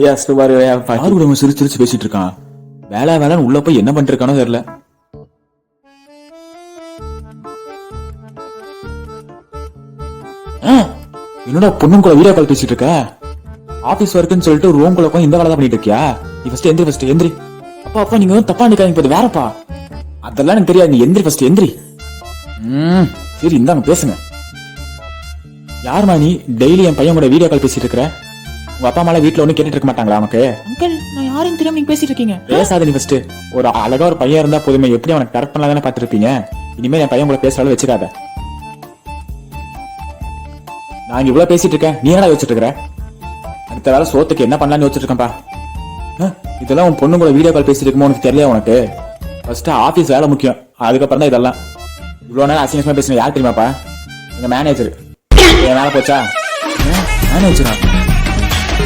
யாரு கூட அவன் சிரிச்சு சிரிச்சு பேசிட்டு இருக்கான்? வேலை வேலைன்னு உள்ள போய் என்ன பண்ணிட்டு இருக்கானோ தெரியல. என்னடா பொண்ணும் கூட வீடியோ கால் பேசிட்டு இருக்க? ஆபீஸ் ஒர்க்குன்னு சொல்லிட்டு ரூம் குள்ள போய் இந்த வேலை தான் பண்ணிட்டு இருக்கியா? நீ ஃபர்ஸ்ட் எந்திரி. அப்பா நீங்க வந்து தப்பா நிக்காதீங்க, போது வேறப்பா. அதெல்லாம் எனக்கு தெரியாது, நீ எந்திரி ஃபர்ஸ்ட் எந்திரி. சரி இந்தாங்க பேசுங்க. யாருமா நீ டெய்லி என் பையன் கூட வீடியோ கால் பேசிட்டு இருக்கிற? உங்க அப்பா அம்மா வீட்டுல ஒண்ணு கேட்டுட்டு இருக்க மாட்டாங்களா உனக்கு? அங்கிள் நான் யாரும் தெரியாம நீங்க பேசிட்டு இருக்கீங்க. பேசாத நீ ஃபர்ஸ்ட். ஒரு அழகா ஒரு பையன் இருந்தா போதுமே, எப்படி அவனுக்கு கரெக்ட் பண்ணலாம் தானே பாத்துருப்பீங்க. இனிமே என் பையன் கூட பேசுறாலும் வச்சுக்காத. நான் இவ்வளவு பேசிட்டு இருக்கேன், நீ என்ன யோசிச்சுட்டு இருக்கிற? அடுத்த வேலை சோத்துக்கு என்ன பண்ணலாம்னு யோசிச்சுட்டு இருக்கேன்ப்பா. இதெல்லாம் உன் பொண்ணு கூட வீடியோ கால் பேசிட்டு இருக்குமோ உனக்கு தெரியல. உனக்கு ஃபர்ஸ்ட் ஆபீஸ் வேலை முக்கியம், அதுக்கப்புறம் தான் இதெல்லாம். இவ்வளவு நேரம் அசிங்கமா பேசுன யார் தெரியுமாப்பா? எங்க மேனேஜர். என் வேலை போச்சா? மேனேஜரா?